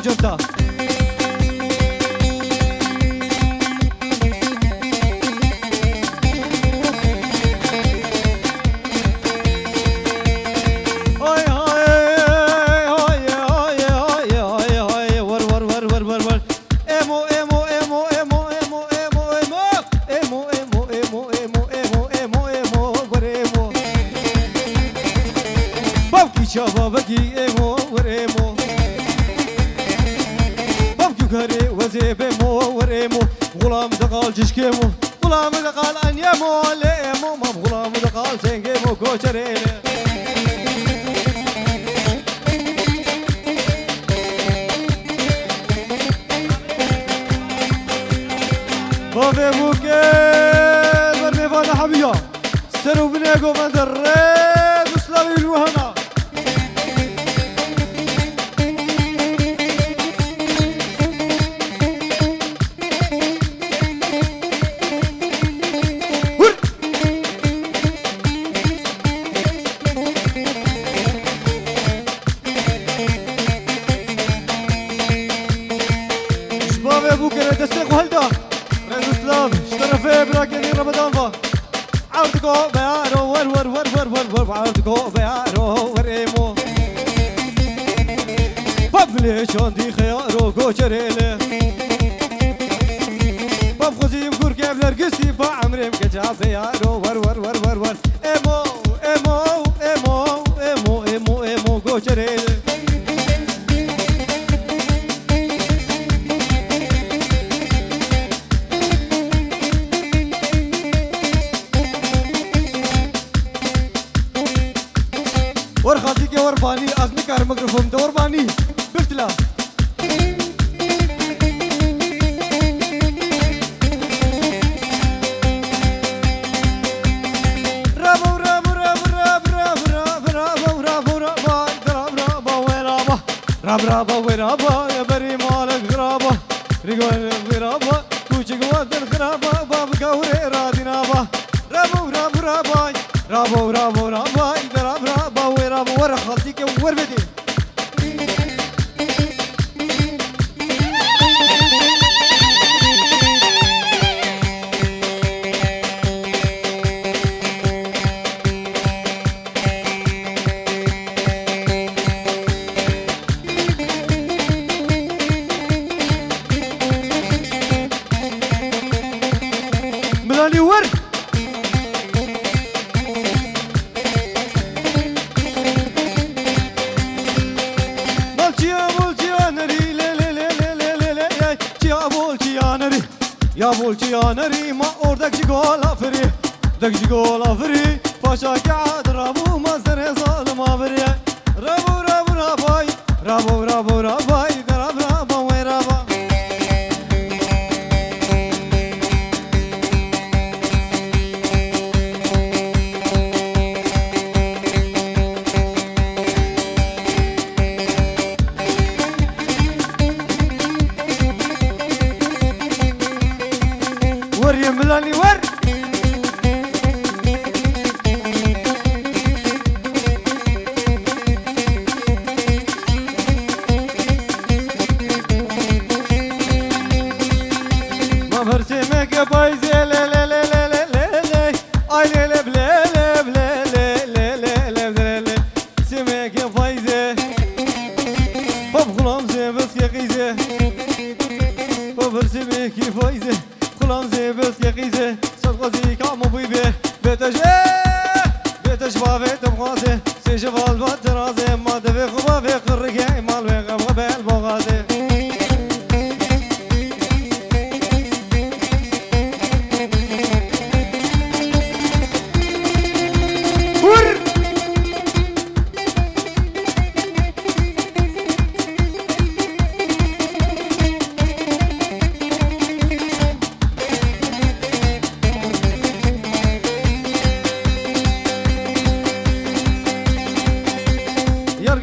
جنتا شبابكي ايمو وريمو بابكي كاري وزيبيمو وريمو غلام دقال جشكيمو غلام دقال انيمو ليمو ما غلام دقال سنجيمو كوشريلي بابي بوكيل برمي فانا حبيا سرو بنيكو مدرد وسلاوي الوهنا عودكو بيارو ور ور ور ور ور ور عودكو بيارو وريمو بابلي شوندي خيارو كوشريلي باب خوزي مكور كيف لرقسي بعمري مكجاب بيارو ور ور ور ور ور ايمو ايمو ايمو ايمو ايمو ايمو كوشريلي ورخاتيك يا ورباني أزمك على الميكروفون ده ورباني بفتلا رابو رابو رابو رابو رابو رابو رابو رابو رابو رابو رابو رابو رابو يا بري مالك غرابة رجال غرابة توجي قوات الغرابة باب قوري رادي نابا رابو رابو رابو رابو رابو رابو رابو رابو ورا خالتيك ور بدي ملاني ور يا بولتي يا نري ما اوردك جيغول افري دك جيغول افري فاشا قاعد رابو ما زر ظالم افري رابو رابو راباي رابو رابو راباي دراب رابو وي رابا ور يا ملاني ور ما برسمك يا بايزي لا لا لا لا لا لا اي لا لا بلا لا بلا لا لا لا لا لا لا سمك يا بايزي باب غلام زي بس يا قيزي باب برسمك يا بايزي غلام زي بس يا قيزي صدقتي كامو بيبي بيتش بيتش بابي تبغازي سي جبال باترازي ما دبي خبا في قرقي مال في غبغة بالبغازي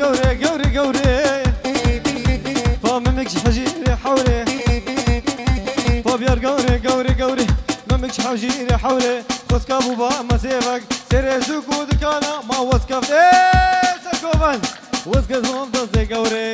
قوري قوري قوري فممكش حجيري حولي فبيار قوري قوري قوري ممكش حجيري حولي خسكا بوبا ما سيفك سيري زوكو دكانا ما وسكف ايه سكوفن وسكت هم تصدي قوري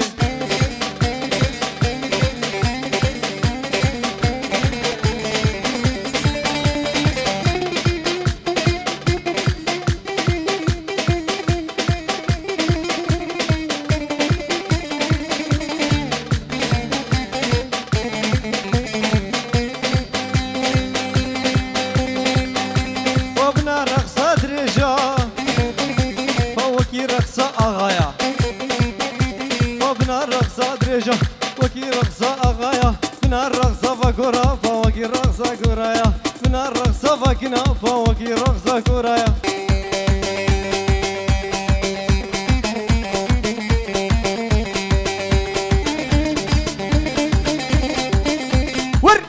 وكي رقصة أغايا من الرقصة فكورا فوكي رقصة كورايا من الرقصة فكنا فوكي رقصة كورايا ور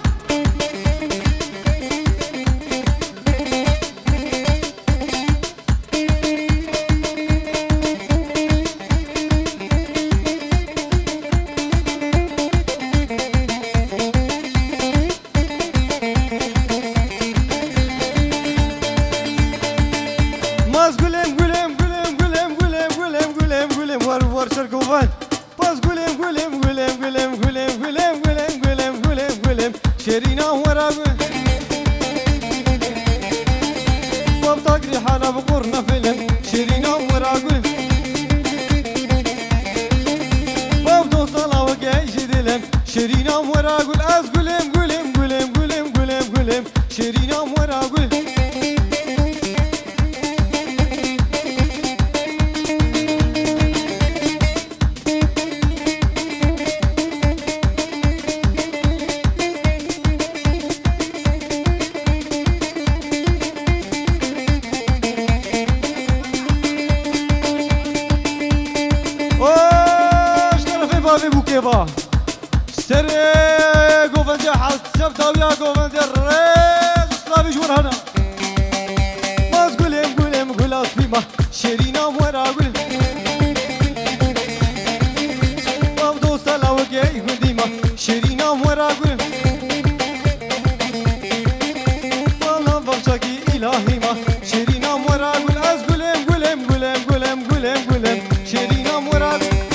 شرقوفان باز قولم قولم قولم قولم قولم قولم قولم قولم قولم قولم شيرينا ورا بابطاق ريحانة بقرنا فيلم شيرينا ورا قولم بابطو صلاة وقايش دلم شيرينا ورا قول از قولم قولم قولم قولم قولم قولم شيرينا ورا قولم بوكيبا سري قوفندي حالت سبتا ويا قوفندي الريز سلافي جورهنا ما تقولهم قولهم قولا فيما شيرينا ورا قول مبدو سلا وقعي قديما شيرينا ورا قول والله بغشاكي إلهي ما شيرينا ورا قول از قولهم قولهم قولهم قولهم قولهم قولهم شيرينا ورا قول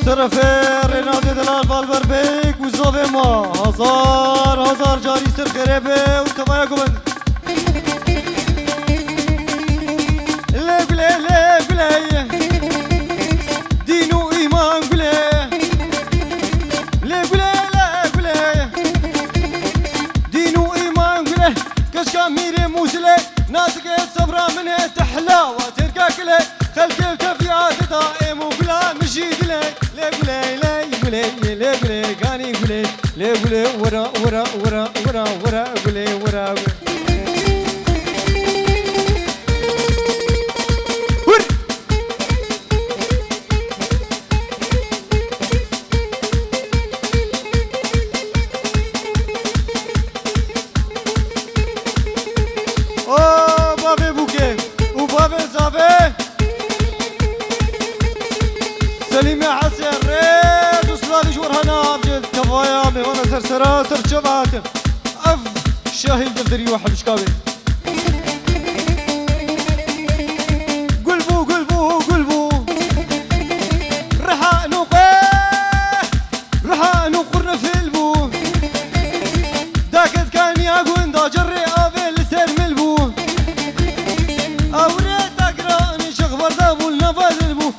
طرف رنادي دلال بالبر بيك وزوفي ما هزار جاري سر خريبه وتمايا قبل لي دينو إيمان لي دينو إيمان كشكا ميري موسلي ناسك صبرا منه تحلى وتركك لي خلقي وتفيات دائم وبلا مشيد لي لي كاني لي ورا بابي بوكي وبابي زافي سليمي حسين ريد وسلالي جورهنا بجد كفايا ميوانا سرسرا سرشباتم اف شاهين دفتري واحد شكابي قلبو رحا نقرنا في البو داكد كان ياقون دا جري افي لسير ملبو اوريت اقراني شخبر دابو النفاذ البو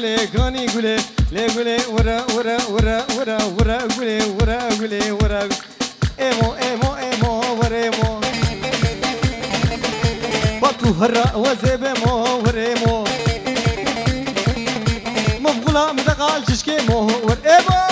لي كاني لي ورا ايمو وريمو بطو هرا وزيبمو وريمو مفغولا مدقال تشكيمو وريمو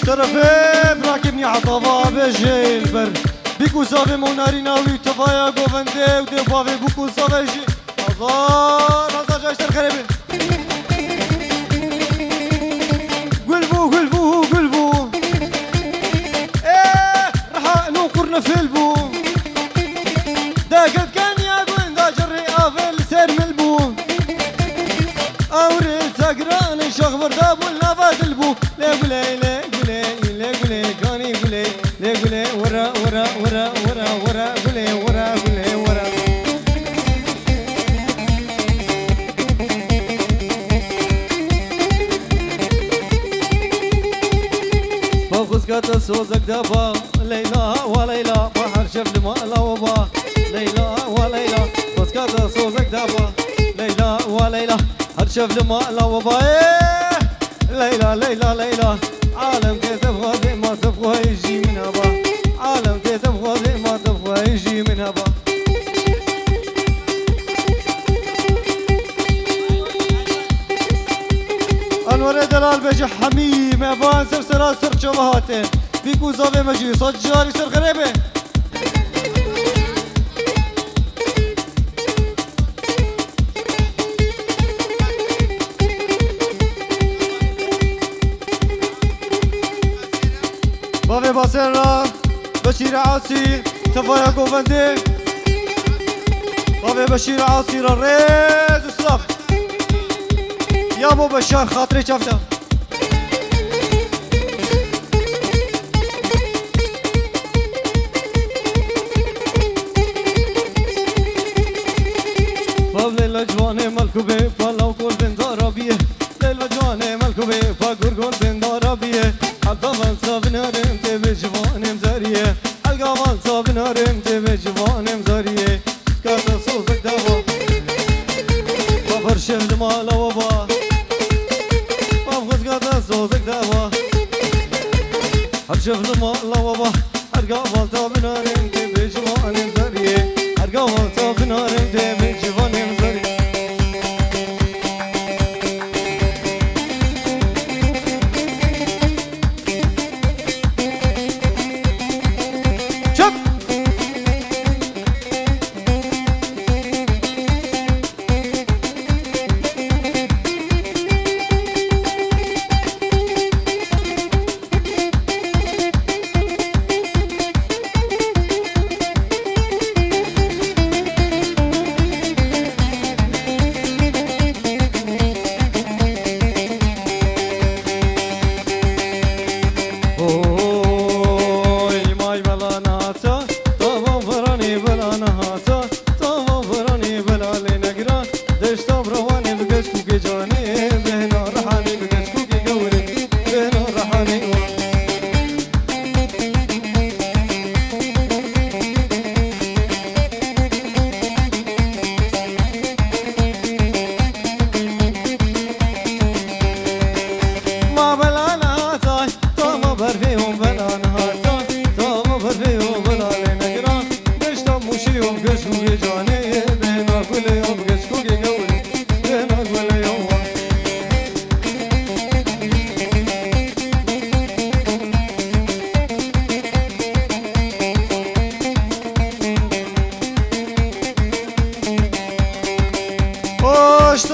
طرفي براكبني عطابا بجي البر بيكو صافي موناري ناوي تفايا قوفندي ودفافي بوكو صافي جي هزار جاي سر خريبي قلبو ايه رح نقرنا في البو داقت كان يا قوين دا جري افل سير ملبو اوريت اقرا مرتاب والنفات البو لا قولي لا قولي لا قولي كاني قولي لا قولي ورا ورا ورا ورا ورا قولي ورا قولي ورا فوزكات صوزك دابا ليلى وليلى بحر شف الماء وبا ليلى وليلى فوزكات صوزك دابا ليلى وليلى هرشف الماء وبا ليلى ليلى ليلى عالم كي تبغى زي ما تبغى يجي من هبا عالم كي تبغى زي ما تبغى يجي من هبا انور دلال بجح حميم افان سرسرا سر شبهاته بيكو زاوي مجي صوت جاري سر غريبه بابي باسرا بشير عاصي تفايا قوفندي بابي بشير عاصي الريز الصف يا ابو بشار خاطري شفته باب ليلى جواني ملكوبي فلاو كل بن ضربيه ليلى جواني ملكوبي فاقور كل بن ضربيه حلقا فانسا بنارم تبي جواني مزاريه حلقا فانسا بنارم تبي جواني مزاريه كاتا صوزك دابا بفرش المال وبا بفغز صوزك دابا هرشف المال وبا حلقا فانسا بنارم تبي جواني مزاريه حلقا فانسا بنارم تبي جواني مزاريه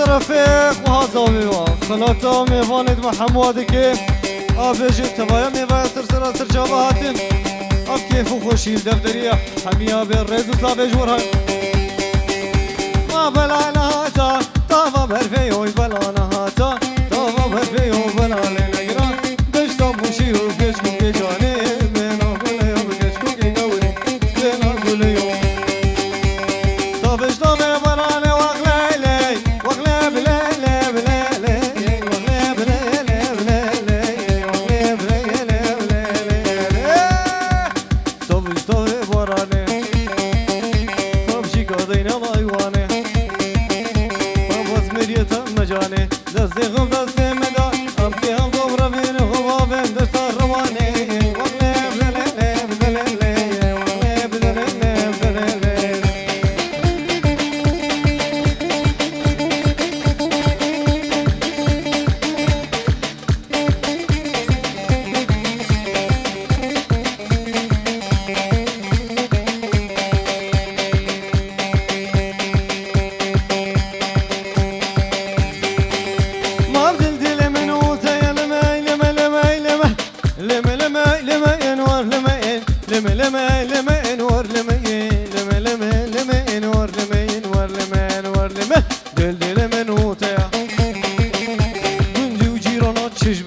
رفيق وهذا ميوان خلاطة ميواند محمودك أبجي تبايا ميوايا سرسرا سر جابهاتن أب كيف وخوشي الدفترية حمية بالريز وصلابي جورهاي ما بلانا هاتا طافا برفيو بلانا هاتا طافا برفيو بلانا نقران دشتا موشي وكشكو كجاني بينا قولي وكشكو كيقوري بينا قولي طافشتا ميبراني وغليلي وغلي بليلي بليلي وغلي بليلي بليلي وغلي بليلي بليلي طافشتا ميبراني طافشي قاضينا ضايواني طافز مريتا مجاني دستي غم دستي مدا أبكي هم ضبرا من غبابين دشتا رواني وغلي بليلي بليلي وغلي بليلي بليلي ما بدلدي من وتايا لماي لما لماي لما لما لما لما انور لما لما لما لما انور لما لما لما لما انور لما انور لما انور لما دلدي من وتايا شش